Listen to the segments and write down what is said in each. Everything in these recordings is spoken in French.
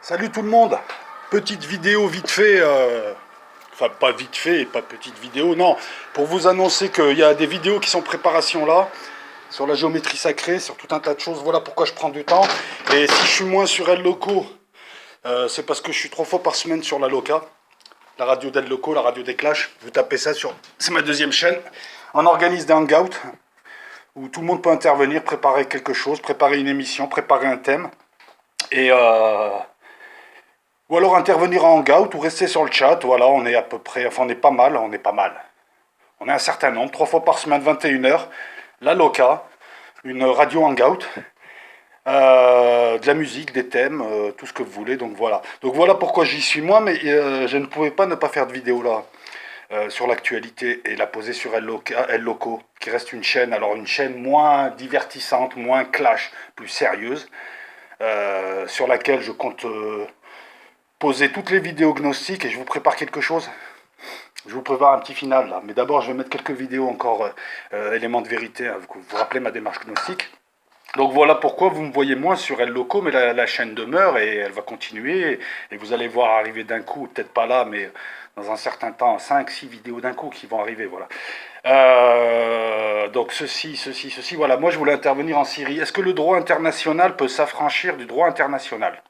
Salut tout le monde. Petite vidéo vite fait, enfin pas vite fait et pas petite vidéo, non, pour vous annoncer qu'il y a des vidéos qui sont en préparation là, sur la géométrie sacrée, sur tout un tas de choses. Voilà pourquoi je prends du temps. Et si je suis moins sur El Loco, c'est parce que je suis 3 fois par semaine sur la Loca, la radio d'El Loco, la radio des Clash. Vous tapez ça sur... C'est ma deuxième chaîne. On organise des hangouts où tout le monde peut intervenir, préparer quelque chose, préparer une émission, préparer un thème. Et ou alors intervenir en hangout ou rester sur le chat. Voilà, on est à peu près, enfin on est pas mal, on est pas mal. On est un certain nombre, 3 fois par semaine, 21 h. La Loca, une radio hangout, de la musique, des thèmes, tout ce que vous voulez. Donc voilà pourquoi j'y suis moi, mais je ne pouvais pas ne pas faire de vidéo là sur l'actualité et la poser sur El Loco, qui reste une chaîne, alors une chaîne moins divertissante, moins clash, plus sérieuse, sur laquelle je compte poser toutes les vidéos gnostiques et je vous prépare quelque chose. Je vous prépare un petit final là, mais d'abord je vais mettre quelques vidéos encore éléments de vérité, hein, vous rappelez ma démarche gnostique. Donc voilà pourquoi vous me voyez moins sur El Loco, mais la chaîne demeure et elle va continuer. Et vous allez voir arriver d'un coup, peut-être pas là, mais dans un certain temps, 5, 6 vidéos d'un coup qui vont arriver. Voilà. Donc ceci, voilà. Moi je voulais intervenir en Syrie. Est-ce que le droit international peut s'affranchir du droit international?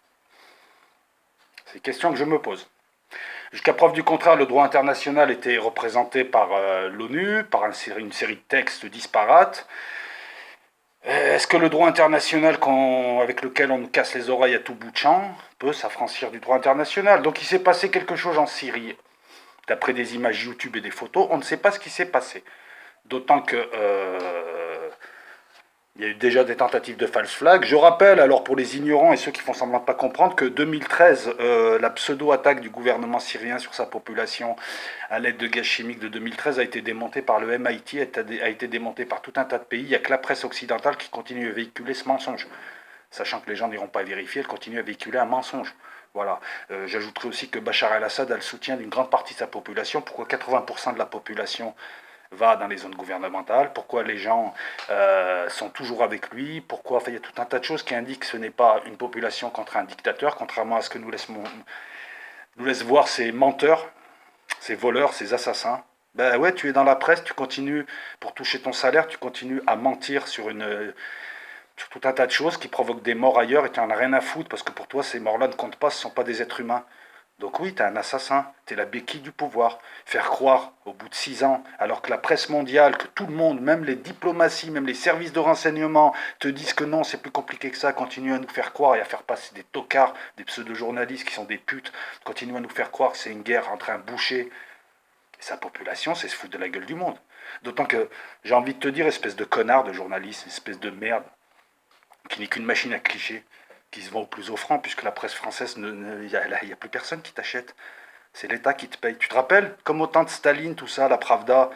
C'est une question que je me pose. Jusqu'à preuve du contraire, le droit international était représenté par l'ONU, par une série de textes disparates. Est-ce que le droit international avec lequel on nous casse les oreilles à tout bout de champ peut s'affranchir du droit international? Donc il s'est passé quelque chose en Syrie. D'après des images YouTube et des photos, on ne sait pas ce qui s'est passé. D'autant que il y a eu déjà des tentatives de false flag. Je rappelle, alors pour les ignorants et ceux qui font semblant de ne pas comprendre, que 2013, la pseudo-attaque du gouvernement syrien sur sa population à l'aide de gaz chimiques de 2013 a été démontée par le MIT, a été démontée par tout un tas de pays. Il n'y a que la presse occidentale qui continue à véhiculer ce mensonge. Sachant que les gens n'iront pas vérifier, elle continue à véhiculer un mensonge. Voilà. J'ajouterai aussi que Bachar el-Assad a le soutien d'une grande partie de sa population. Pourquoi 80% de la population va dans les zones gouvernementales, pourquoi les gens sont toujours avec lui, pourquoi, enfin, il y a tout un tas de choses qui indiquent que ce n'est pas une population contre un dictateur, contrairement à ce que nous laisse voir ces menteurs, ces voleurs, ces assassins. Ben ouais, tu es dans la presse, tu continues, pour toucher ton salaire, tu continues à mentir sur tout un tas de choses qui provoquent des morts ailleurs et tu n'en as rien à foutre parce que pour toi, ces morts-là ne comptent pas, ce ne sont pas des êtres humains. Donc oui, t'es un assassin, t'es la béquille du pouvoir. Faire croire, au bout de 6 ans, alors que la presse mondiale, que tout le monde, même les diplomaties, même les services de renseignement, te disent que non, c'est plus compliqué que ça, continue à nous faire croire et à faire passer des tocards, des pseudo-journalistes qui sont des putes, continue à nous faire croire que c'est une guerre entre un boucher et sa population, c'est se foutre de la gueule du monde. D'autant que, j'ai envie de te dire, espèce de connard de journaliste, espèce de merde, qui n'est qu'une machine à clichés, qui se vend au plus offrant, puisque la presse française, il n'y a plus personne qui t'achète. C'est l'État qui te paye. Tu te rappelles, comme au temps de Staline, tout ça, la Pravda,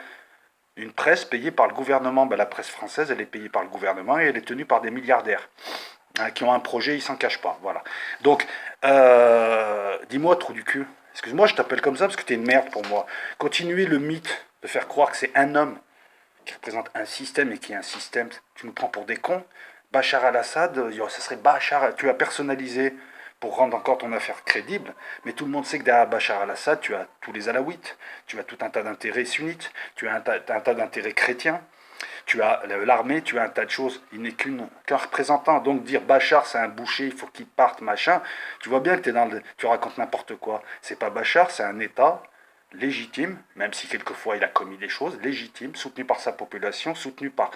une presse payée par le gouvernement. Ben, la presse française, elle est payée par le gouvernement et elle est tenue par des milliardaires hein, qui ont un projet, ils s'en cachent pas. Voilà. Donc, dis-moi, trou du cul. Excuse-moi, je t'appelle comme ça parce que t'es une merde pour moi. Continuer le mythe de faire croire que c'est un homme qui représente un système et qui est un système, tu nous prends pour des cons. Bachar al-Assad, ça serait Bachar, tu as personnalisé pour rendre encore ton affaire crédible, mais tout le monde sait que derrière Bachar al-Assad, tu as tous les alaouites, tu as tout un tas d'intérêts sunnites, tu as un tas d'intérêts chrétiens, tu as l'armée, tu as un tas de choses. Il n'est qu'un représentant. Donc dire Bachar c'est un boucher, il faut qu'il parte, machin, tu vois bien que tu racontes n'importe quoi. C'est pas Bachar, c'est un État légitime, même si quelquefois il a commis des choses, légitime, soutenu par sa population, soutenu par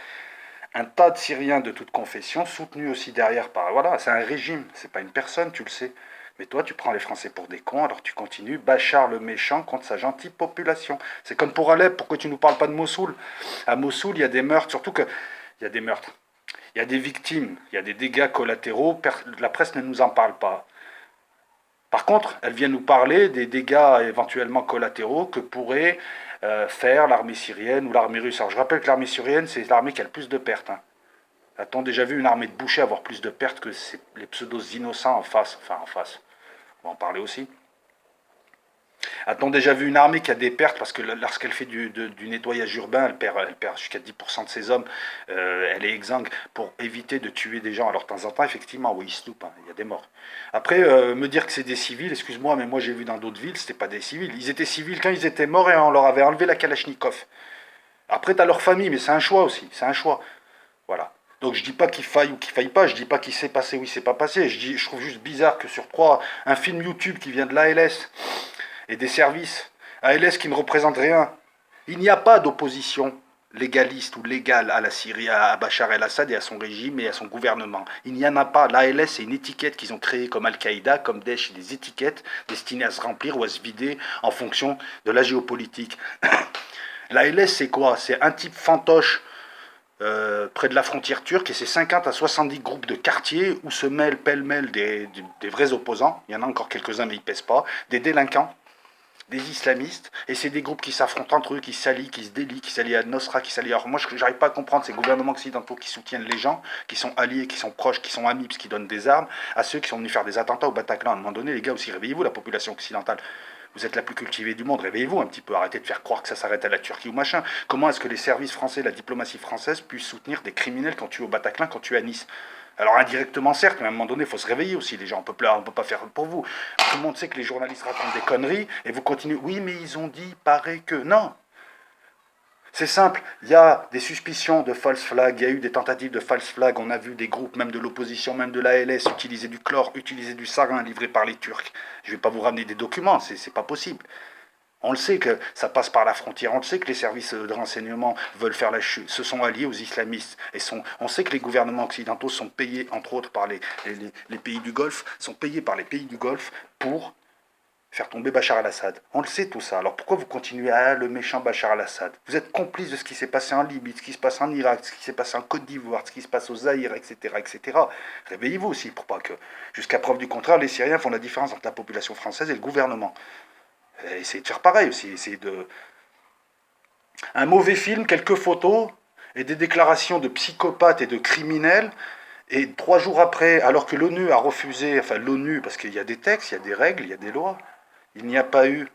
un tas de Syriens de toute confession, soutenus aussi derrière par... Voilà, c'est un régime, c'est pas une personne, tu le sais. Mais toi, tu prends les Français pour des cons, alors tu continues, Bachar le méchant contre sa gentille population. C'est comme pour Alep, pourquoi tu ne nous parles pas de Mossoul? À Mossoul, il y a des meurtres, surtout que... Il y a des meurtres. Il y a des victimes, il y a des dégâts collatéraux, la presse ne nous en parle pas. Par contre, elle vient nous parler des dégâts éventuellement collatéraux que pourrait faire l'armée syrienne ou l'armée russe. Alors je rappelle que l'armée syrienne, c'est l'armée qui a le plus de pertes. Hein. A-t-on déjà vu une armée de bouchers avoir plus de pertes que les pseudos innocents en face? Enfin, en face. On va en parler aussi. A-t-on déjà vu une armée qui a des pertes parce que lorsqu'elle fait du nettoyage urbain, elle perd jusqu'à 10% de ses hommes, elle est exsangue pour éviter de tuer des gens. Alors de temps en temps, effectivement, oui, ils se loupent, hein, il y a des morts. Après, me dire que c'est des civils, excuse-moi, mais moi j'ai vu dans d'autres villes, c'était pas des civils. Ils étaient civils quand ils étaient morts et on leur avait enlevé la Kalachnikov. Après, t'as leur famille, mais c'est un choix aussi, c'est un choix. Voilà. Donc je dis pas qu'il faille ou qu'il faille pas, je dis pas qu'il s'est passé ou il s'est pas passé. Je trouve juste bizarre que sur trois, un film YouTube qui vient de l'ALS et des services, ALS qui ne représente rien. Il n'y a pas d'opposition légaliste ou légale à la Syrie, à Bachar el-Assad et à son régime et à son gouvernement. Il n'y en a pas. L'ALS, c'est une étiquette qu'ils ont créée comme Al-Qaïda, comme Daesh, des étiquettes destinées à se remplir ou à se vider en fonction de la géopolitique. L'ALS, c'est quoi? C'est un type fantoche près de la frontière turque et c'est 50 à 70 groupes de quartiers où se mêlent pêle-mêle des vrais opposants, il y en a encore quelques-uns mais ils ne pèsent pas, des délinquants, des islamistes, et c'est des groupes qui s'affrontent entre eux, qui s'allient, qui se délient, qui s'allient à Nosra, qui s'allient. Alors moi, je n'arrive pas à comprendre ces gouvernements occidentaux qui soutiennent les gens, qui sont alliés, qui sont proches, qui sont amis, parce qu'ils donnent des armes à ceux qui sont venus faire des attentats au Bataclan. À un moment donné, les gars, aussi, réveillez-vous, la population occidentale. Vous êtes la plus cultivée du monde, réveillez-vous un petit peu, arrêtez de faire croire que ça s'arrête à la Turquie ou machin. Comment est-ce que les services français, la diplomatie française puissent soutenir des criminels quand tu es au Bataclan, quand tu es à Nice? Alors indirectement certes, mais à un moment donné, il faut se réveiller aussi, les gens, on peut pas faire pour vous. Tout le monde sait que les journalistes racontent des conneries, et vous continuez, oui mais ils ont dit, paraît que... Non, c'est simple, il y a des suspicions de false flag, il y a eu des tentatives de false flag, on a vu des groupes, même de l'opposition, même de l'ALS, utiliser du chlore, utiliser du sarin livré par les Turcs. Je ne vais pas vous ramener des documents, c'est pas possible. On le sait que ça passe par la frontière, on le sait que les services de renseignement veulent faire la chute, se sont alliés aux islamistes. On sait que les gouvernements occidentaux sont payés, entre autres, par les pays du Golfe, sont payés par les pays du Golfe pour faire tomber Bachar el-Assad. On le sait tout ça. Alors pourquoi vous continuez à le méchant Bachar el-Assad? Vous êtes complice de ce qui s'est passé en Libye, de ce qui se passe en Irak, de ce qui s'est passé en Côte d'Ivoire, de ce qui se passe au Zaïre, etc., etc. Réveillez-vous aussi pour pas que, jusqu'à preuve du contraire, les Syriens font la différence entre la population française et le gouvernement. Essayez de faire pareil aussi. Essayez de... Un mauvais film, quelques photos et des déclarations de psychopathes et de criminels. Et 3 jours après, alors que l'ONU a refusé, enfin l'ONU, parce qu'il y a des textes, il y a des règles, il y a des lois, il n'y a pas eu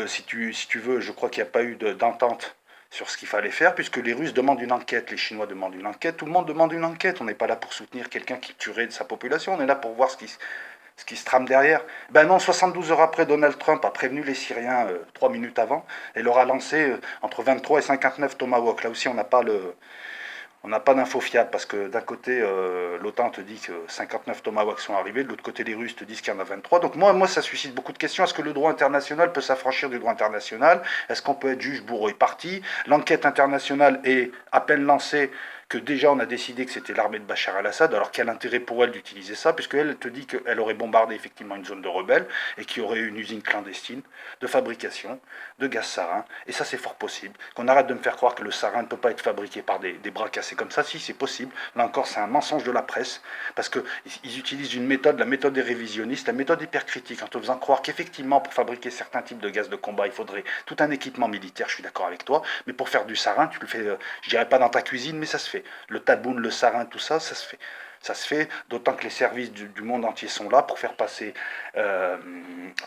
si tu veux, je crois qu'il n'y a pas eu d'entente sur ce qu'il fallait faire, puisque les Russes demandent une enquête, les Chinois demandent une enquête, tout le monde demande une enquête. On n'est pas là pour soutenir quelqu'un qui tuerait de sa population, on est là pour voir ce qui se trame derrière. Ben non, 72 heures après, Donald Trump a prévenu les Syriens 3 minutes avant et leur a lancé entre 23 et 59 Tomahawk. Là aussi, on n'a pas d'infos fiables parce que d'un côté, l'OTAN te dit que 59 Tomahawks sont arrivés, de l'autre côté, les Russes te disent qu'il y en a 23. Donc moi, ça suscite beaucoup de questions. Est-ce que le droit international peut s'affranchir du droit international? Est-ce qu'on peut être juge, bourreau et parti? L'enquête internationale est à peine lancée que déjà on a décidé que c'était l'armée de Bachar el-Assad, alors quel intérêt pour elle d'utiliser ça, puisqu'elle te dit qu'elle aurait bombardé effectivement une zone de rebelles et qu'il y aurait une usine clandestine de fabrication de gaz sarin, et ça c'est fort possible. Qu'on arrête de me faire croire que le sarin ne peut pas être fabriqué par des bras cassés comme ça, si c'est possible. Là encore c'est un mensonge de la presse, parce qu'ils utilisent une méthode, la méthode des révisionnistes, la méthode hypercritique, en te faisant croire qu'effectivement pour fabriquer certains types de gaz de combat, il faudrait tout un équipement militaire, je suis d'accord avec toi, mais pour faire du sarin, tu le fais, je dirais pas dans ta cuisine, mais ça se fait. Le taboun, le sarin, tout ça, ça se fait. Ça se fait, d'autant que les services du monde entier sont là pour faire passer,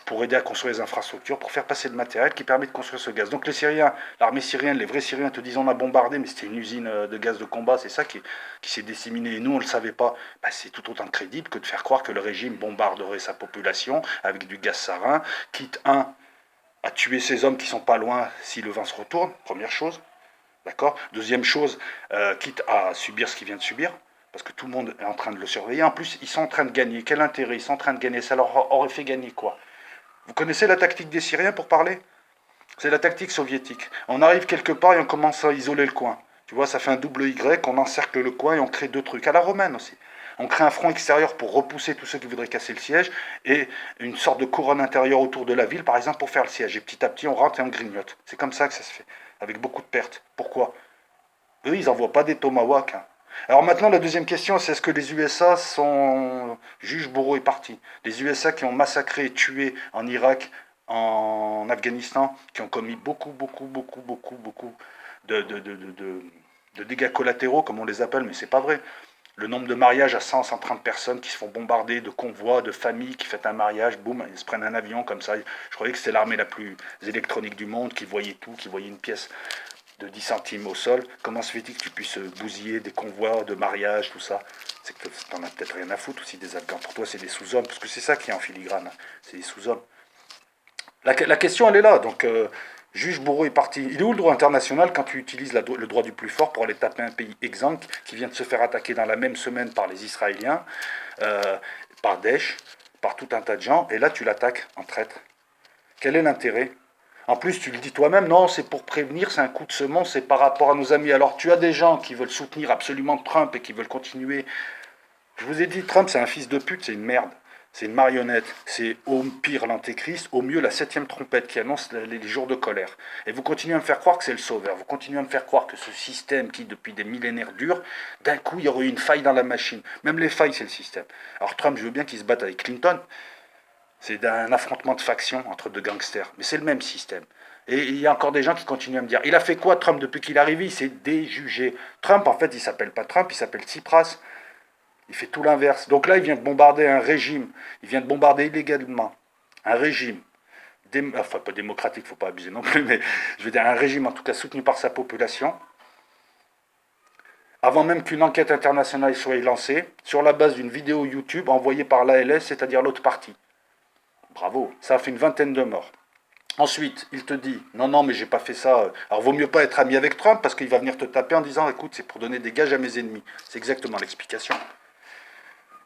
pour aider à construire les infrastructures, pour faire passer le matériel qui permet de construire ce gaz. Donc les Syriens, l'armée syrienne, les vrais Syriens te disent on a bombardé, mais c'était une usine de gaz de combat, c'est ça qui s'est disséminé, et nous on ne le savait pas. Ben, c'est tout autant crédible que de faire croire que le régime bombarderait sa population avec du gaz sarin, quitte à tuer ces hommes qui sont pas loin si le vent se retourne, première chose. D'accord. Deuxième chose, quitte à subir ce qu'il vient de subir, parce que tout le monde est en train de le surveiller. En plus, ils sont en train de gagner. Quel intérêt? Ils sont en train de gagner. Ça leur aurait fait gagner quoi? Vous connaissez la tactique des Syriens pour parler? C'est la tactique soviétique. On arrive quelque part et on commence à isoler le coin. Tu vois, ça fait un double Y, on encercle le coin et on crée deux trucs. À la romaine aussi. On crée un front extérieur pour repousser tous ceux qui voudraient casser le siège et une sorte de couronne intérieure autour de la ville, par exemple, pour faire le siège. Et petit à petit, on rentre et on grignote. C'est comme ça que ça se fait, avec beaucoup de pertes. Pourquoi? Eux, ils n'envoient pas des tomahawks, hein. Alors maintenant, la deuxième question, c'est est-ce que les USA sont juges, bourreaux et partis? Les USA qui ont massacré et tué en Irak, en Afghanistan, qui ont commis beaucoup, beaucoup, beaucoup, beaucoup, beaucoup de dégâts collatéraux, comme on les appelle, mais c'est pas vrai. Le nombre de mariages à 100, 130 personnes qui se font bombarder, de convois, de familles qui fêtent un mariage, boum, ils se prennent un avion comme ça. Je croyais que c'était l'armée la plus électronique du monde, qui voyait tout, qui voyait une pièce de 10 centimes au sol. Comment se fait-il que tu puisses bousiller des convois de mariage, tout ça? C'est que t'en as peut-être rien à foutre aussi des Afghans. Pour toi, c'est des sous-hommes, parce que c'est ça qui est en filigrane, hein. C'est des sous-hommes. La question, elle est là. Donc, juge bourreau est parti. Il est où le droit international quand tu utilises le droit du plus fort pour aller taper un pays exsangue qui vient de se faire attaquer dans la même semaine par les Israéliens, euh, par Daesh, par tout un tas de gens, et là tu l'attaques en traître. Quel est l'intérêt? En plus, tu le dis toi-même, non, c'est pour prévenir, c'est un coup de semonce, c'est par rapport à nos amis. Alors tu as des gens qui veulent soutenir absolument Trump et qui veulent continuer. Je vous ai dit, Trump, c'est un fils de pute, c'est une merde. C'est une marionnette. C'est au pire l'antéchrist, au mieux la septième trompette qui annonce les jours de colère. Et vous continuez à me faire croire que c'est le sauveur. Vous continuez à me faire croire que ce système qui, depuis des millénaires, dure, d'un coup, il y aurait eu une faille dans la machine. Même les failles, c'est le système. Alors Trump, je veux bien qu'il se batte avec Clinton. C'est un affrontement de factions entre deux gangsters. Mais c'est le même système. Et il y a encore des gens qui continuent à me dire, il a fait quoi Trump depuis qu'il est arrivé? Il s'est déjugé. Trump, en fait, il s'appelle pas Trump, il s'appelle Tsipras. Il fait tout l'inverse. Donc là, il vient de bombarder un régime. Il vient de bombarder illégalement un régime, enfin pas démocratique, il ne faut pas abuser non plus, mais je veux dire un régime en tout cas soutenu par sa population, avant même qu'une enquête internationale soit lancée, sur la base d'une vidéo YouTube envoyée par l'ALS, c'est-à-dire l'autre partie. Bravo, ça a fait une vingtaine de morts. Ensuite, il te dit, non, non, mais j'ai pas fait ça. Alors, vaut mieux pas être ami avec Trump parce qu'il va venir te taper en disant, écoute, c'est pour donner des gages à mes ennemis. C'est exactement l'explication.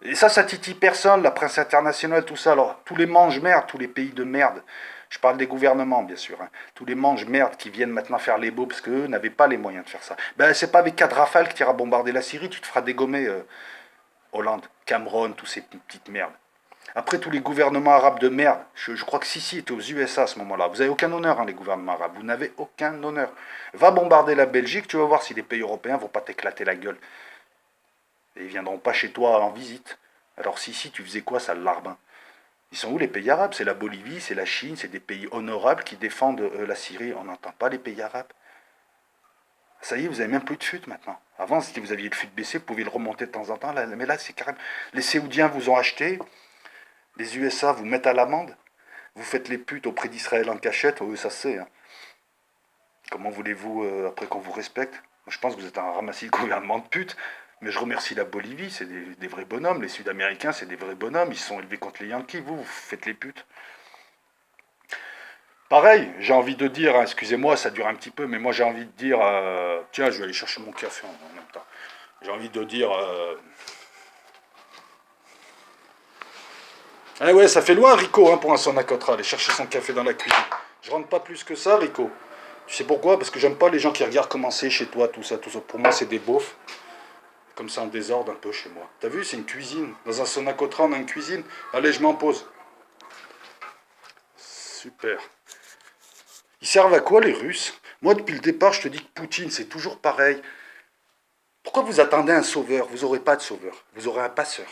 Et ça titille personne, la presse internationale, tout ça. Alors, tous les mange-merde, tous les pays de merde, je parle des gouvernements, bien sûr, hein, tous les mange-merde qui viennent maintenant faire les beaux parce qu'eux n'avaient pas les moyens de faire ça. Ben, c'est pas avec 4 rafales que tu iras bombarder la Syrie, tu te feras dégommer Hollande, Cameron, tous ces petites merdes. Après, tous les gouvernements arabes de merde, je crois que Sisi était aux USA à ce moment-là. Vous n'avez aucun honneur, hein, les gouvernements arabes. Vous n'avez aucun honneur. Va bombarder la Belgique, tu vas voir si les pays européens vont pas t'éclater la gueule. Et ils viendront pas chez toi en visite. Alors Sisi, tu faisais quoi, sale larbin? Ils sont où les pays arabes? C'est la Bolivie, c'est la Chine, c'est des pays honorables qui défendent la Syrie. On n'entend pas les pays arabes. Ça y est, vous n'avez même plus de FUT maintenant. Avant, si vous aviez le FUT baissé, vous pouviez le remonter de temps en temps. Là, mais là, c'est carrément... Les Séoudiens vous ont acheté, les USA vous mettent à l'amende, vous faites les putes auprès d'Israël en cachette, oui, ça c'est. Hein. Comment voulez-vous, après qu'on vous respecte? Moi, je pense que vous êtes un ramassis de gouvernement de putes. Mais je remercie la Bolivie, c'est des vrais bonhommes. Les Sud-Américains, c'est des vrais bonhommes. Ils se sont élevés contre les Yankees. Vous faites les putes. Pareil, j'ai envie de dire, hein, excusez-moi, ça dure un petit peu, mais moi j'ai envie de dire, tiens, je vais aller chercher mon café en même temps. J'ai envie de dire, ah ouais, ça fait loin, Rico, hein, pour un sonacotra, aller chercher son café dans la cuisine. Je rentre pas plus que ça, Rico. Tu sais pourquoi? Parce que j'aime pas les gens qui regardent commencer chez toi, tout ça, tout ça. Pour moi, c'est des beaufs. Comme ça, en désordre un peu chez moi. T'as vu, c'est une cuisine. Dans un sonacotra, on a une cuisine. Allez, je m'en pose. Super. Ils servent à quoi, les Russes? Moi, depuis le départ, je te dis que Poutine, c'est toujours pareil. Pourquoi vous attendez un sauveur? Vous n'aurez pas de sauveur. Vous aurez un passeur.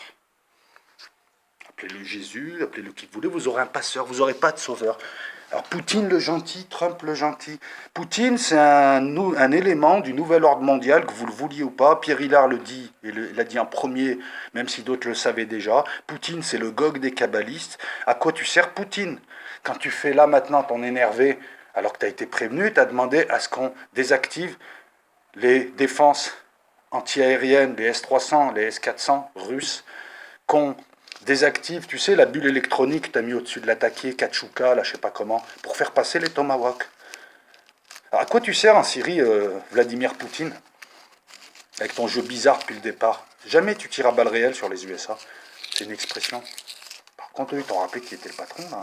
Appelez-le Jésus, appelez-le qui vous voulez, vous aurez un passeur, vous n'aurez pas de sauveur. Alors Poutine le gentil, Trump le gentil. Poutine, c'est un élément du nouvel ordre mondial, que vous le vouliez ou pas. Pierre Hillard le dit, et l'a dit en premier, même si d'autres le savaient déjà. Poutine, c'est le Gog des kabbalistes. À quoi tu sers Poutine? Quand tu fais là maintenant ton énervé, alors que tu as été prévenu, tu as demandé à ce qu'on désactive les défenses antiaériennes, les S-300, les S-400 russes, qu'on désactive, tu sais, la bulle électronique que tu as mis au-dessus de l'attaqué, Kachuka, là, je sais pas comment, pour faire passer les Tomahawks. Alors, à quoi tu sers en Syrie, Vladimir Poutine, avec ton jeu bizarre depuis le départ? Jamais tu tires à balles réelles sur les USA. C'est une expression. Par contre, eux, ils t'ont rappelé qui était le patron, là.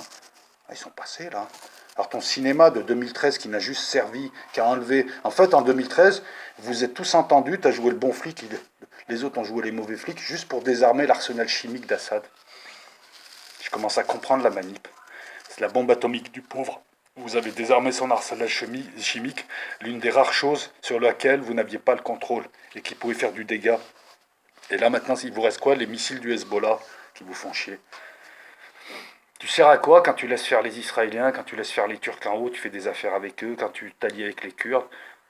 Ah, ils sont passés, là. Alors, ton cinéma de 2013 qui n'a juste servi qu'à enlever... En fait, en 2013, vous êtes tous entendus, tu as joué le bon flic, les autres ont joué les mauvais flics, juste pour désarmer l'arsenal chimique d'Assad. Je commence à comprendre la manip. C'est la bombe atomique du pauvre. Vous avez désarmé son arsenal chimique, l'une des rares choses sur laquelle vous n'aviez pas le contrôle et qui pouvait faire du dégât. Et là maintenant, il vous reste quoi? Les missiles du Hezbollah qui vous font chier. Tu sers à quoi quand tu laisses faire les Israéliens, quand tu laisses faire les Turcs en haut, tu fais des affaires avec eux, quand tu t'allies avec les Kurdes?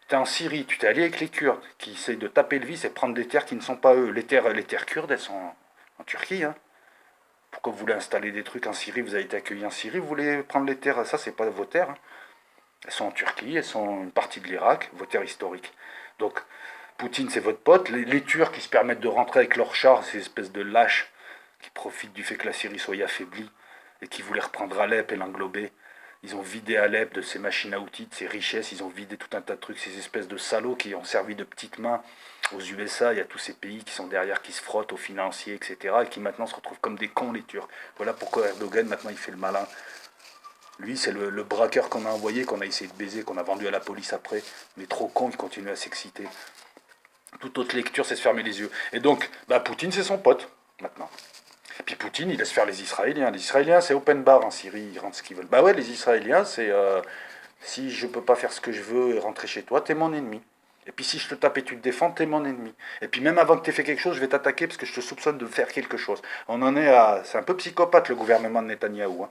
Tu es en Syrie, tu t'es allié avec les Kurdes qui essayent de taper le vice et prendre des terres qui ne sont pas eux. Les terres kurdes, elles sont en Turquie. Hein. Pourquoi vous voulez installer des trucs en Syrie? Vous avez été accueillis en Syrie, vous voulez prendre les terres? Ça, c'est pas vos terres. Hein. Elles sont en Turquie, elles sont une partie de l'Irak, vos terres historiques. Donc, Poutine, c'est votre pote. Les Turcs qui se permettent de rentrer avec leurs chars, ces espèces de lâches qui profitent du fait que la Syrie soit affaiblie et qui voulaient reprendre Alep et l'englober. Ils ont vidé Alep de ses machines à outils, de ses richesses, ils ont vidé tout un tas de trucs, ces espèces de salauds qui ont servi de petites mains aux USA, il y a tous ces pays qui sont derrière, qui se frottent aux financiers, etc., et qui maintenant se retrouvent comme des cons, les Turcs. Voilà pourquoi Erdogan, maintenant, il fait le malin. Lui, c'est le braqueur qu'on a envoyé, qu'on a essayé de baiser, qu'on a vendu à la police après, mais trop con, il continue à s'exciter. Toute autre lecture, c'est se fermer les yeux. Et donc, bah, Poutine, c'est son pote, maintenant. Et puis Poutine, il laisse faire les Israéliens. Les Israéliens, c'est open bar en Syrie, ils rentrent ce qu'ils veulent. Bah ouais, les Israéliens, c'est si je peux pas faire ce que je veux et rentrer chez toi, t'es mon ennemi. Et puis si je te tape et tu te défends, t'es mon ennemi. Et puis même avant que t'aies fait quelque chose, je vais t'attaquer parce que je te soupçonne de faire quelque chose. On en est à... C'est un peu psychopathe le gouvernement de Netanyahou. Hein.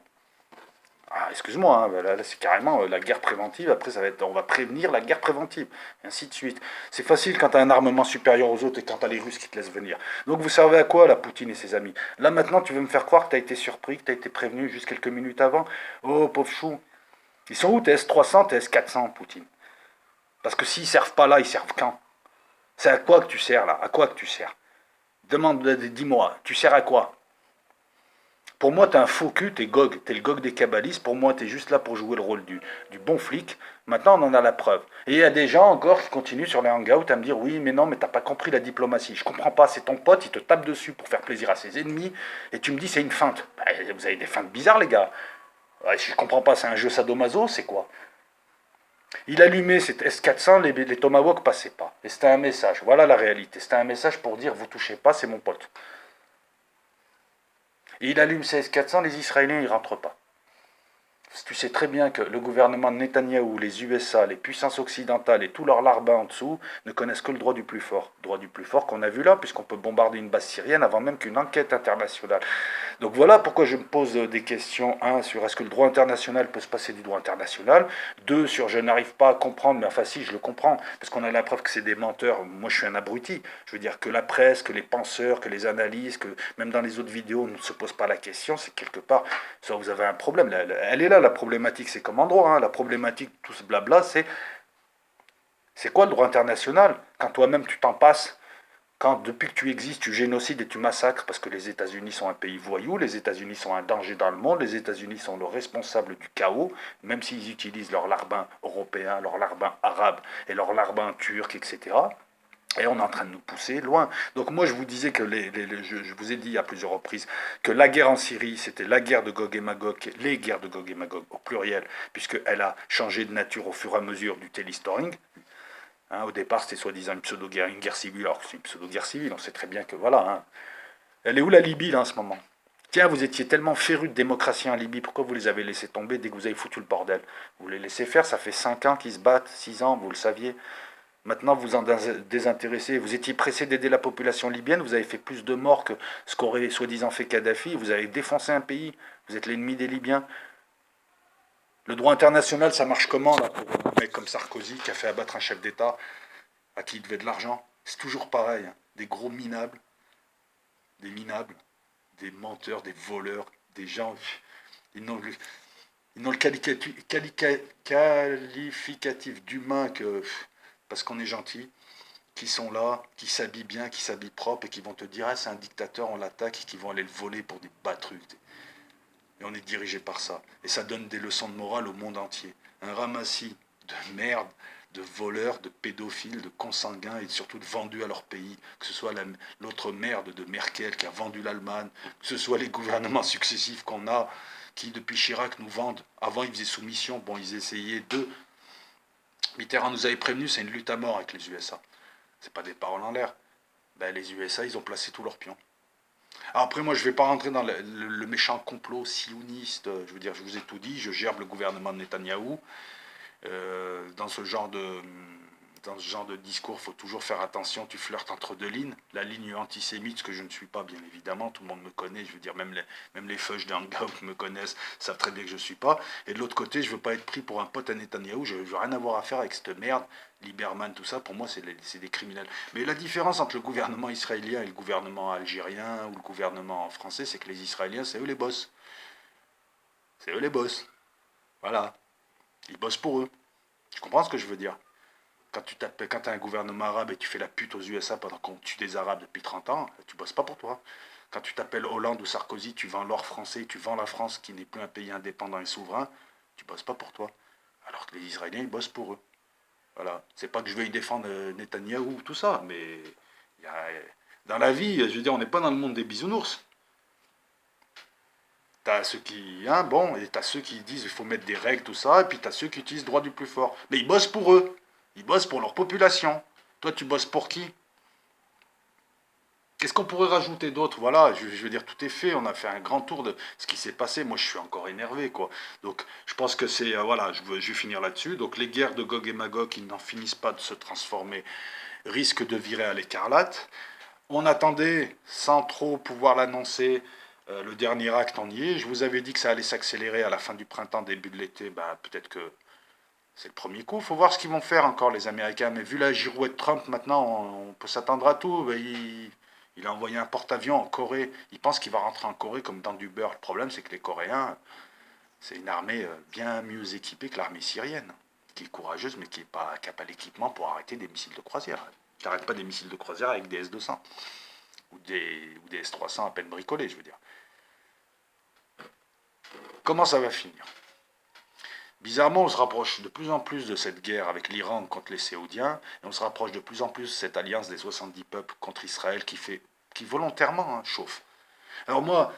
Ah, excuse-moi, hein, là, c'est carrément la guerre préventive. Après, ça va être, on va prévenir la guerre préventive, et ainsi de suite. C'est facile quand tu as un armement supérieur aux autres et quand tu as les Russes qui te laissent venir. Donc vous servez à quoi, la Poutine et ses amis? Là, maintenant, tu veux me faire croire que tu as été surpris, que tu as été prévenu juste quelques minutes avant? Oh, pauvre chou. Ils sont où tes S-300, tes S-400, Poutine? Parce que s'ils servent pas là, ils servent quand? C'est à quoi que tu sers, là? À quoi que tu sers? Demande, dis-moi, tu sers à quoi? Pour moi, t'es un faux cul, t'es Gog, t'es le Gog des kabbalistes. Pour moi, t'es juste là pour jouer le rôle du bon flic. Maintenant, on en a la preuve. Et il y a des gens encore qui continuent sur les hangouts à me dire oui, mais non, mais t'as pas compris la diplomatie. Je comprends pas, c'est ton pote, il te tape dessus pour faire plaisir à ses ennemis, et tu me dis c'est une feinte. Bah, vous avez des feintes bizarres, les gars. Ouais, si je comprends pas, c'est un jeu sadomaso, c'est quoi? Il allumait cette S400, les Tomahawks passaient pas. Et c'était un message. Voilà la réalité. C'était un message pour dire vous touchez pas, c'est mon pote. Et il allume ses S400, les Israéliens, ils rentrent pas. Tu sais très bien que le gouvernement de Netanyahou, les USA, les puissances occidentales et tous leurs larbins en dessous ne connaissent que le droit du plus fort. Le droit du plus fort qu'on a vu là, puisqu'on peut bombarder une base syrienne avant même qu'une enquête internationale. Donc voilà pourquoi je me pose des questions. Un, sur est-ce que le droit international peut se passer du droit international. Deux, sur je n'arrive pas à comprendre, mais enfin si, je le comprends, parce qu'on a la preuve que c'est des menteurs. Moi, je suis un abruti. Je veux dire que la presse, que les penseurs, que les analyses, que même dans les autres vidéos, on ne se pose pas la question. C'est quelque part, soit vous avez un problème. Elle est là, la problématique. C'est comme en droit. Hein. La problématique, tout ce blabla, c'est quoi le droit international? Quand toi-même, tu t'en passes, quand depuis que tu existes, tu génocides et tu massacres parce que les États-Unis sont un pays voyou, les États-Unis sont un danger dans le monde, les États-Unis sont le responsable du chaos, même s'ils utilisent leurs larbins européens, leurs larbins arabes et leurs larbins turcs, etc. Et on est en train de nous pousser loin. Donc moi je vous disais que je vous ai dit à plusieurs reprises que la guerre en Syrie c'était la guerre de Gog et Magog, les guerres de Gog et Magog au pluriel, puisqu'elle a changé de nature au fur et à mesure du téléstoring. Hein, au départ, c'était soi-disant une guerre civile, alors que c'est une pseudo-guerre civile. On sait très bien que voilà. Hein. Elle est où la Libye, là, en ce moment? Tiens, vous étiez tellement férus de démocratie en Libye, pourquoi vous les avez laissés tomber dès que vous avez foutu le bordel? Vous les laissez faire, ça fait 5 ans qu'ils se battent, 6 ans, vous le saviez. Maintenant, vous en désintéressez. Vous étiez pressé d'aider la population libyenne, vous avez fait plus de morts que ce qu'aurait soi-disant fait Kadhafi, vous avez défoncé un pays, vous êtes l'ennemi des Libyens. Le droit international, ça marche comment, là, pour un mec comme Sarkozy qui a fait abattre un chef d'État à qui il devait de l'argent? C'est toujours pareil. Hein. Des gros minables, des menteurs, des voleurs, des gens. Ils n'ont le, ils n'ont le qualificatif d'humain que parce qu'on est gentil, qui sont là, qui s'habillent bien, qui s'habillent propre et qui vont te dire ah, c'est un dictateur, on l'attaque et qui vont aller le voler pour des bas trucs. Et on est dirigé par ça. Et ça donne des leçons de morale au monde entier. Un ramassis de merde, de voleurs, de pédophiles, de consanguins et surtout de vendus à leur pays. Que ce soit l'autre merde de Merkel qui a vendu l'Allemagne, que ce soit les gouvernements successifs qu'on a, qui depuis Chirac nous vendent. Avant ils faisaient soumission, bon ils essayaient de... Mitterrand nous avait prévenu, c'est une lutte à mort avec les USA. C'est pas des paroles en l'air. Ben, les USA, ils ont placé tous leurs pions. Alors après, moi, je ne vais pas rentrer dans le méchant complot sioniste. Je veux dire, je vous ai tout dit. Je gère le gouvernement de Netanyahou dans ce genre dans ce genre de discours, il faut toujours faire attention, tu flirtes entre deux lignes. La ligne antisémite, ce que je ne suis pas, bien évidemment, tout le monde me connaît, je veux dire, même les feuilles de Hangout me connaissent, savent très bien que je ne suis pas. Et de l'autre côté, je ne veux pas être pris pour un pote à Netanyahou, je ne veux rien avoir à faire avec cette merde, Lieberman, tout ça, pour moi, c'est des criminels. Mais la différence entre le gouvernement israélien et le gouvernement algérien ou le gouvernement français, c'est que les Israéliens, c'est eux les boss. C'est eux les boss. Voilà. Ils bossent pour eux. Tu comprends ce que je veux dire? Quand tu as un gouvernement arabe et tu fais la pute aux USA pendant qu'on tue des Arabes depuis 30 ans, tu bosses pas pour toi. Quand tu t'appelles Hollande ou Sarkozy, tu vends l'or français, tu vends la France qui n'est plus un pays indépendant et souverain, tu bosses pas pour toi. Alors que les Israéliens, ils bossent pour eux. Voilà. C'est pas que je veuille défendre Netanyahou ou tout ça, mais y a, dans la vie, je veux dire, on n'est pas dans le monde des bisounours. T'as ceux qui, hein, bon, et t'as ceux qui disent il faut mettre des règles, tout ça, et puis t'as ceux qui utilisent le droit du plus fort. Mais ils bossent pour eux. Ils bossent pour leur population. Toi, tu bosses pour qui? Qu'est-ce qu'on pourrait rajouter d'autre? Voilà, je veux dire, tout est fait. On a fait un grand tour de ce qui s'est passé. Moi, je suis encore énervé, quoi. Donc, je pense que c'est, voilà, je vais finir là-dessus. Donc, les guerres de Gog et Magog, qui n'en finissent pas de se transformer, risquent de virer à l'écarlate. On attendait, sans trop pouvoir l'annoncer, le dernier acte en y est. Je vous avais dit que ça allait s'accélérer à la fin du printemps, début de l'été. Bah, peut-être que c'est le premier coup. Il faut voir ce qu'ils vont faire encore, les Américains. Mais vu la girouette Trump, maintenant, on peut s'attendre à tout. Ben, il a envoyé un porte-avions en Corée. Il pense qu'il va rentrer en Corée comme dans du beurre. Le problème, c'est que les Coréens, c'est une armée bien mieux équipée que l'armée syrienne, qui est courageuse, mais qui n'a pas l'équipement pour arrêter des missiles de croisière. Qui n'arrête pas des missiles de croisière avec des S-200 ou des S-300 à peine bricolés, je veux dire. Comment ça va finir? Bizarrement, on se rapproche de plus en plus de cette guerre avec l'Iran contre les Saoudiens, et on se rapproche de plus en plus de cette alliance des 70 peuples contre Israël qui volontairement chauffe. Alors moi,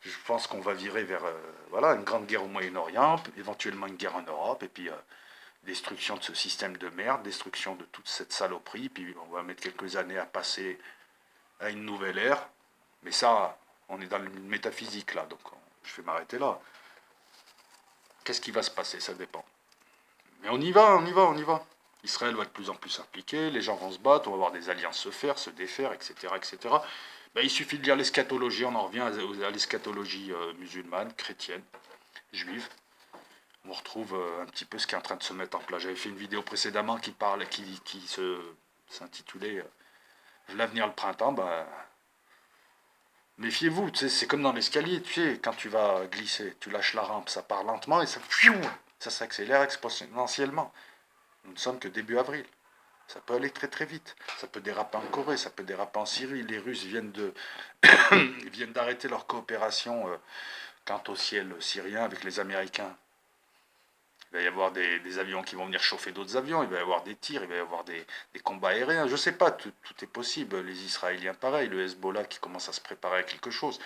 je pense qu'on va virer vers voilà, une grande guerre au Moyen-Orient, éventuellement une guerre en Europe, et puis destruction de ce système de merde, destruction de toute cette saloperie, puis on va mettre quelques années à passer à une nouvelle ère. Mais ça, on est dans le métaphysique là, donc je vais m'arrêter là. Qu'est-ce qui va se passer? Ça dépend. Mais on y va, on y va, on y va. Israël va de plus en plus impliqué, les gens vont se battre, on va voir des alliances se faire, se défaire, etc. etc. Ben, il suffit de lire l'eschatologie, on en revient à l'eschatologie musulmane, chrétienne, juive. On retrouve un petit peu ce qui est en train de se mettre en place. J'avais fait une vidéo précédemment qui s'intitulait L'avenir le printemps. Ben, méfiez-vous, c'est comme dans l'escalier, tu sais, quand tu vas glisser, tu lâches la rampe, ça part lentement et ça s'accélère exponentiellement. Nous ne sommes que début avril. Ça peut aller très très vite. Ça peut déraper en Corée, ça peut déraper en Syrie. Les Russes viennent d'arrêter leur coopération quant au ciel syrien avec les Américains. Il va y avoir des avions qui vont venir chauffer d'autres avions, il va y avoir des tirs, il va y avoir des combats aériens. Je ne sais pas, tout est possible. Les Israéliens, pareil, le Hezbollah qui commence à se préparer à quelque chose,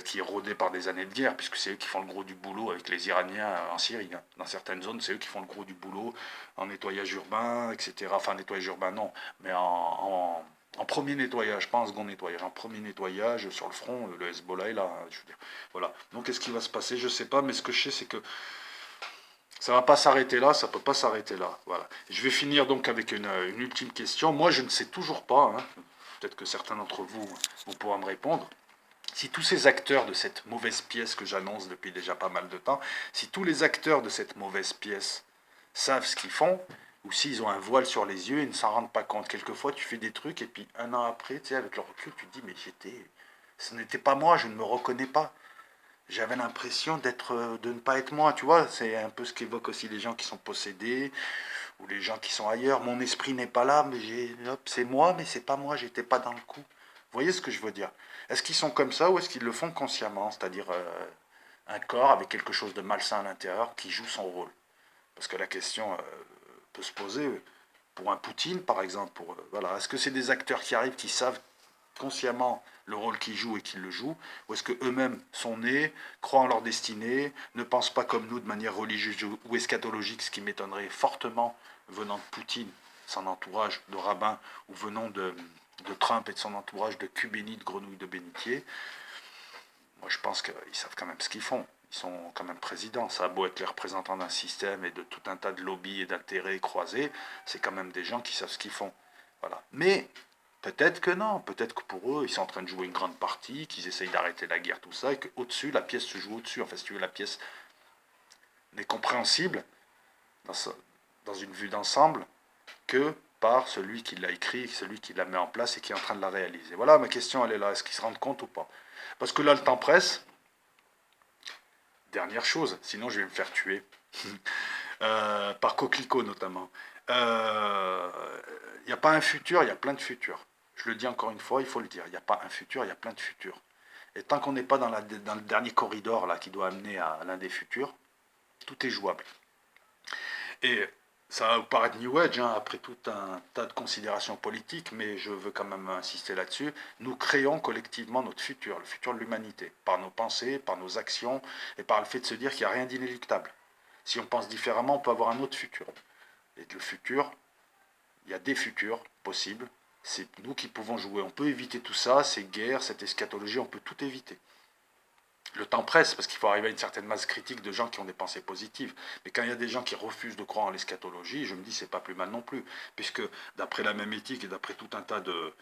qui est rodé par des années de guerre, puisque c'est eux qui font le gros du boulot avec les Iraniens en Syrie. Hein. Dans certaines zones, c'est eux qui font le gros du boulot en nettoyage urbain, etc. Enfin, nettoyage urbain, non, mais en premier nettoyage, pas en second nettoyage, en premier nettoyage sur le front, le Hezbollah est là. Hein, je veux dire. Voilà. Donc, qu'est-ce qui va se passer? Je ne sais pas, mais ce que je sais, c'est que ça ne va pas s'arrêter là, ça ne peut pas s'arrêter là. Voilà. Je vais finir donc avec une ultime question. Moi, je ne sais toujours pas, hein, peut-être que certains d'entre vous vont pouvoir me répondre, si tous ces acteurs de cette mauvaise pièce que j'annonce depuis déjà pas mal de temps, si tous les acteurs de cette mauvaise pièce savent ce qu'ils font, ou s'ils ont un voile sur les yeux et ne s'en rendent pas compte. Quelquefois, tu fais des trucs et puis un an après, tu sais, avec le recul, tu te dis, mais ce n'était pas moi, je ne me reconnais pas. J'avais l'impression de ne pas être moi, tu vois. C'est un peu ce qu'évoquent aussi les gens qui sont possédés ou les gens qui sont ailleurs. Mon esprit n'est pas là, mais c'est moi, mais c'est pas moi, j'étais pas dans le coup. Vous voyez ce que je veux dire? Est-ce qu'ils sont comme ça ou est-ce qu'ils le font consciemment, c'est-à-dire un corps avec quelque chose de malsain à l'intérieur qui joue son rôle? Parce que la question peut se poser pour un Poutine, par exemple. Voilà. Est-ce que c'est des acteurs qui arrivent, qui savent consciemment le rôle qu'ils jouent et qu'ils le jouent, ou est-ce qu'eux-mêmes sont nés, croient en leur destinée, ne pensent pas comme nous de manière religieuse ou eschatologique, ce qui m'étonnerait fortement venant de Poutine, son entourage de rabbins, ou venant de Trump et de son entourage de cul béni, de grenouilles de bénitier. Moi, je pense qu'ils savent quand même ce qu'ils font. Ils sont quand même présidents. Ça a beau être les représentants d'un système et de tout un tas de lobbies et d'intérêts croisés, c'est quand même des gens qui savent ce qu'ils font. Voilà. Mais peut-être que non. Peut-être que pour eux, ils sont en train de jouer une grande partie, qu'ils essayent d'arrêter la guerre, tout ça, et qu'au-dessus, la pièce se joue au-dessus. Enfin, si tu veux, la pièce n'est compréhensible dans, dans une vue d'ensemble que par celui qui l'a écrit, celui qui la met en place et qui est en train de la réaliser. Voilà, ma question, elle est là. Est-ce qu'ils se rendent compte ou pas? Parce que là, le temps presse. Dernière chose, sinon je vais me faire tuer. Par Coquelicot notamment. Il n'y a pas un futur, il y a plein de futurs. Je le dis encore une fois, il faut le dire. Il n'y a pas un futur, il y a plein de futurs. Et tant qu'on n'est pas dans le dernier corridor là, qui doit amener à l'un des futurs, tout est jouable. Et ça va vous paraître New Age, hein, après tout un tas de considérations politiques, mais je veux quand même insister là-dessus. Nous créons collectivement notre futur, le futur de l'humanité, par nos pensées, par nos actions, et par le fait de se dire qu'il n'y a rien d'inéluctable. Si on pense différemment, on peut avoir un autre futur. Et le futur, il y a des futurs possibles, c'est nous qui pouvons jouer. On peut éviter tout ça, ces guerres, cette eschatologie, on peut tout éviter. Le temps presse parce qu'il faut arriver à une certaine masse critique de gens qui ont des pensées positives. Mais quand il y a des gens qui refusent de croire en l'eschatologie, je me dis c'est pas plus mal non plus. Puisque d'après la même éthique et d'après tout un tas de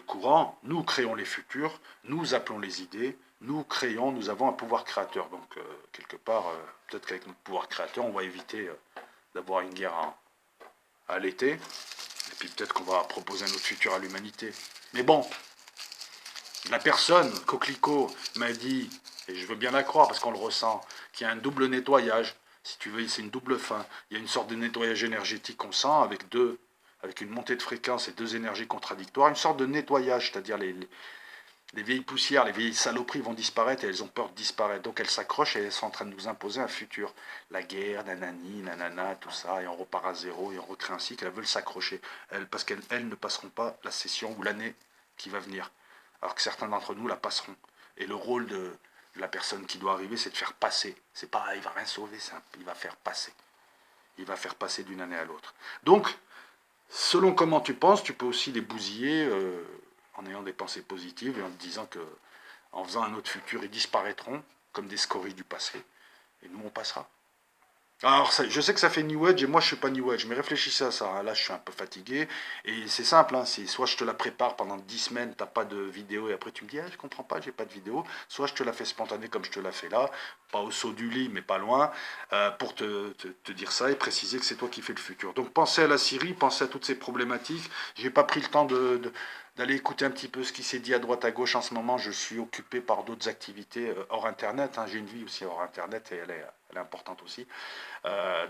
courants, nous créons les futurs, nous appelons les idées, nous créons, nous avons un pouvoir créateur. Donc quelque part, peut-être qu'avec notre pouvoir créateur, on va éviter d'avoir une guerre à l'été. Et puis peut-être qu'on va proposer un autre futur à l'humanité. Mais bon, la personne, Coquelicot, m'a dit, et je veux bien la croire parce qu'on le ressent, qu'il y a un double nettoyage. Si tu veux, c'est une double fin. Il y a une sorte de nettoyage énergétique qu'on sent avec une montée de fréquence et deux énergies contradictoires, une sorte de nettoyage, c'est-à-dire les vieilles poussières, les vieilles saloperies vont disparaître et elles ont peur de disparaître. Donc elles s'accrochent et elles sont en train de nous imposer un futur. La guerre, nanani, nanana, tout ça, et on repart à zéro et on recrée un cycle. Elles veulent s'accrocher parce qu'elles ne passeront pas la session ou l'année qui va venir. Alors que certains d'entre nous la passeront. Et le rôle de la personne qui doit arriver, c'est de faire passer. C'est pas, il va rien sauver, il va faire passer. Il va faire passer d'une année à l'autre. Donc, selon comment tu penses, tu peux aussi les bousiller en ayant des pensées positives et en te disant que, en faisant un autre futur, ils disparaîtront comme des scories du passé. Et nous, on passera. Alors, je sais que ça fait New Age et moi je suis pas New Age, mais réfléchissez à ça. Hein. Là, je suis un peu fatigué et c'est simple. Hein, c'est soit je te la prépare pendant 10 semaines, t'as pas de vidéo et après tu me dis, ah, je comprends pas, j'ai pas de vidéo. Soit je te la fais spontanée comme je te la fais là, pas au saut du lit, mais pas loin, pour te dire ça et préciser que c'est toi qui fais le futur. Donc pensez à la Syrie, pensez à toutes ces problématiques. J'ai pas pris le temps d'aller écouter un petit peu ce qui s'est dit à droite à gauche en ce moment. Je suis occupé par d'autres activités hors Internet. Hein. J'ai une vie aussi hors Internet et elle est importante aussi.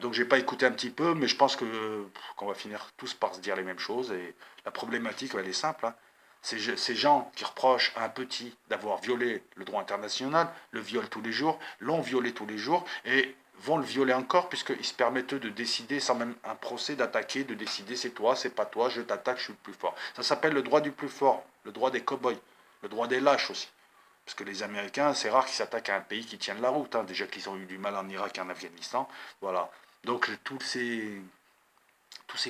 Donc j'ai pas écouté un petit peu, mais je pense qu'on va finir tous par se dire les mêmes choses. Et la problématique, elle est simple. Hein. Ces gens qui reprochent à un petit d'avoir violé le droit international, le violent tous les jours, l'ont violé tous les jours, et vont le violer encore, puisqu'ils se permettent eux de décider, sans même un procès, d'attaquer, de décider c'est toi, c'est pas toi, je t'attaque, je suis le plus fort. Ça s'appelle le droit du plus fort, le droit des cow-boys, le droit des lâches aussi. Parce que les Américains, c'est rare qu'ils s'attaquent à un pays qui tienne la route. Hein. Déjà qu'ils ont eu du mal en Irak et en Afghanistan. Voilà. Donc tous ces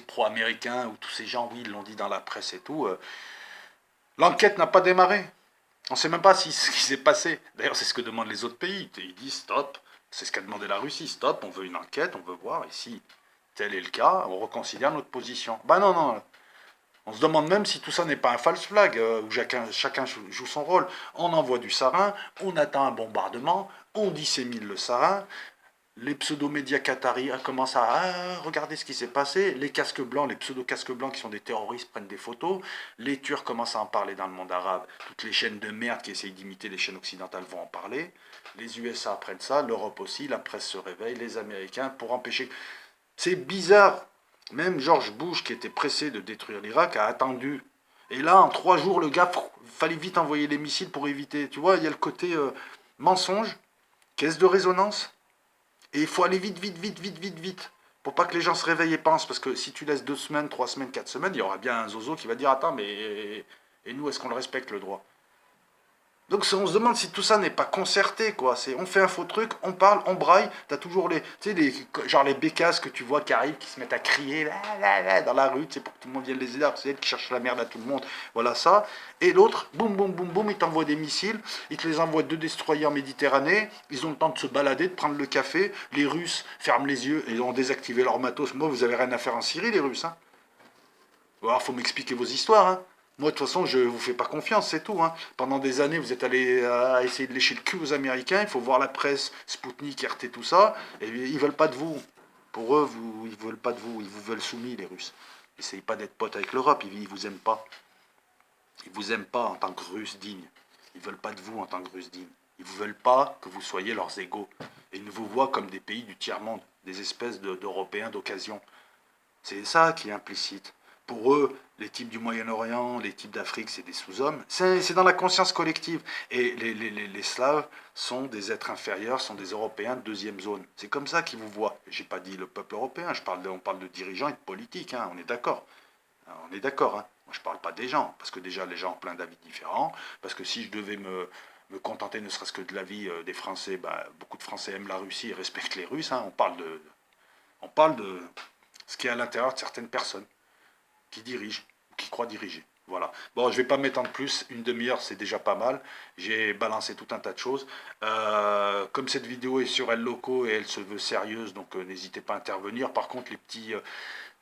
pro-américains ou tous ces gens, oui, ils l'ont dit dans la presse et tout, l'enquête n'a pas démarré. On ne sait même pas ce qui s'est passé. D'ailleurs, c'est ce que demandent les autres pays. Ils disent stop. C'est ce qu'a demandé la Russie. Stop, on veut une enquête, on veut voir. Et si tel est le cas, on reconsidère notre position. Ben non, non. On se demande même si tout ça n'est pas un false flag, où chacun joue son rôle. On envoie du sarin, on attend un bombardement, on dissémine le sarin, les pseudo-médias qataris commencent à regarder ce qui s'est passé, les casques blancs, les pseudo-casques blancs qui sont des terroristes prennent des photos, les Turcs commencent à en parler dans le monde arabe, toutes les chaînes de merde qui essayent d'imiter les chaînes occidentales vont en parler, les USA prennent ça, l'Europe aussi, la presse se réveille, les Américains, pour empêcher... C'est bizarre. Même George Bush, qui était pressé de détruire l'Irak, a attendu. Et là, en 3 jours, le gars, il fallait vite envoyer les missiles pour éviter. Tu vois, il y a le côté mensonge, caisse de résonance, et il faut aller vite, vite, vite, vite, vite, vite. Pour pas que les gens se réveillent et pensent. Parce que si tu laisses 2 semaines, 3 semaines, 4 semaines, il y aura bien un zozo qui va dire, attends, mais et nous, est-ce qu'on le respecte le droit? Donc on se demande si tout ça n'est pas concerté, quoi. On fait un faux truc, on parle, on braille, t'as toujours tu sais, genre les bécasses que tu vois qui arrivent, qui se mettent à crier dans la rue, c'est pour que tout le monde vienne les aider, c'est elles qui cherchent la merde à tout le monde, voilà ça. Et l'autre, boum, boum, boum, boum, ils t'envoient des missiles, ils te les envoient 2 destroyers en Méditerranée, ils ont le temps de se balader, de prendre le café, les Russes ferment les yeux et ont désactivé leur matos. Moi, vous avez rien à faire en Syrie, les Russes, hein. Alors, faut m'expliquer vos histoires, hein. Moi, de toute façon, je vous fais pas confiance, c'est tout, hein. Pendant des années, vous êtes allé à essayer de lécher le cul aux Américains. Il faut voir la presse, Spoutnik, RT, tout ça. Et ils veulent pas de vous. Pour eux, ils veulent pas de vous. Ils vous veulent soumis, les Russes. Essayez pas d'être pote avec l'Europe. Ils vous aiment pas. Ils vous aiment pas en tant que Russes dignes. Ils veulent pas de vous en tant que Russes dignes. Ils vous veulent pas que vous soyez leurs égaux. Et ils vous voient comme des pays du tiers-monde, des espèces d'Européens d'occasion. C'est ça qui est implicite. Pour eux, les types du Moyen-Orient, les types d'Afrique, c'est des sous-hommes. C'est dans la conscience collective. Et les Slaves sont des êtres inférieurs, sont des Européens de deuxième zone. C'est comme ça qu'ils vous voient. J'ai pas dit le peuple européen, on parle de dirigeants et de politiques, hein, on est d'accord. On est d'accord, hein. Moi, je parle pas des gens, parce que déjà, les gens ont plein d'avis différents. Parce que si je devais me contenter ne serait-ce que de l'avis des Français, bah, beaucoup de Français aiment la Russie et respectent les Russes, hein. On parle de ce qui est à l'intérieur de certaines personnes qui dirigent, ou qui croient diriger. Voilà. Bon, je ne vais pas m'étendre plus, une demi-heure c'est déjà pas mal. J'ai balancé tout un tas de choses. Comme cette vidéo est sur Elle Loco et elle se veut sérieuse, donc n'hésitez pas à intervenir. Par contre, les petits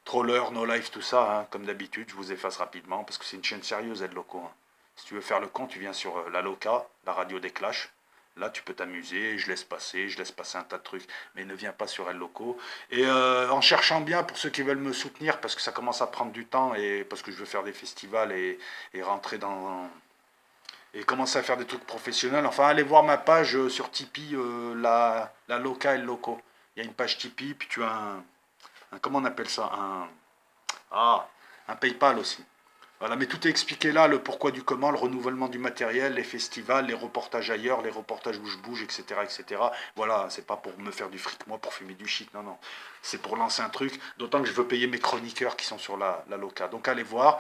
trollers, no life, tout ça, hein, comme d'habitude, je vous efface rapidement parce que c'est une chaîne sérieuse, Elle Loco, hein. Si tu veux faire le con, tu viens sur la Loca, la radio des Clash. Là, tu peux t'amuser, je laisse passer un tas de trucs, mais ne viens pas sur El Loco. Et en cherchant bien pour ceux qui veulent me soutenir, parce que ça commence à prendre du temps et parce que je veux faire des festivals et rentrer dans et commencer à faire des trucs professionnels. Enfin, allez voir ma page sur Tipeee, la Loca El Loco. Il y a une page Tipeee, puis tu as comment on appelle ça, un PayPal aussi. Voilà, mais tout est expliqué là, le pourquoi du comment, le renouvellement du matériel, les festivals, les reportages ailleurs, les reportages où je bouge, etc., etc. Voilà, c'est pas pour me faire du fric, moi, pour fumer du shit, non, non. C'est pour lancer un truc, d'autant que je veux payer mes chroniqueurs qui sont sur la Loca. Donc allez voir,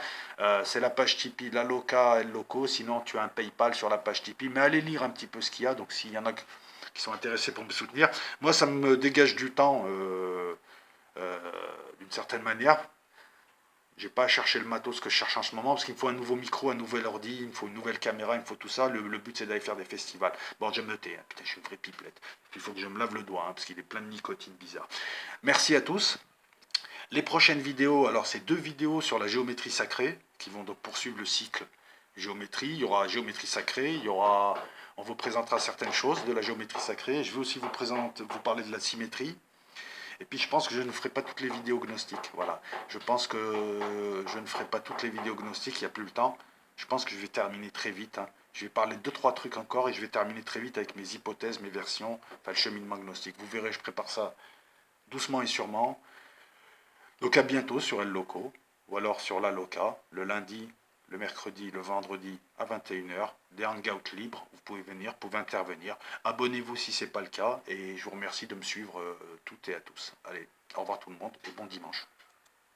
c'est la page Tipeee, la Loca, El Loco, sinon tu as un PayPal sur la page Tipeee, mais allez lire un petit peu ce qu'il y a, donc s'il y en a qui sont intéressés pour me soutenir, moi ça me dégage du temps euh, d'une certaine manière. J'ai pas à chercher le matos que je cherche en ce moment parce qu'il me faut un nouveau micro, un nouvel ordi, il me faut une nouvelle caméra, il me faut tout ça. Le but c'est d'aller faire des festivals. Bon, je vais me noter, hein. Putain, je suis une vraie pipelette. Il faut que je me lave le doigt hein, parce qu'il est plein de nicotine bizarre. Merci à tous. Les prochaines vidéos, alors c'est 2 vidéos sur la géométrie sacrée qui vont donc poursuivre le cycle géométrie. Il y aura géométrie sacrée, on vous présentera certaines choses de la géométrie sacrée. Je vais aussi vous parler de la symétrie. Et puis je pense que je ne ferai pas toutes les vidéos gnostiques. Voilà. Je pense que je ne ferai pas toutes les vidéos gnostiques, il n'y a plus le temps. Je pense que je vais terminer très vite, hein. Je vais parler de 2-3 trucs encore et je vais terminer très vite avec mes hypothèses, mes versions, enfin le cheminement gnostique. Vous verrez, je prépare ça doucement et sûrement. Donc à bientôt sur El Loco, ou alors sur La Loca, le lundi, le mercredi, le vendredi à 21h, des hangouts libres, vous pouvez venir, vous pouvez intervenir. Abonnez-vous si ce n'est pas le cas, et je vous remercie de me suivre toutes et à tous. Allez, au revoir tout le monde, et bon dimanche.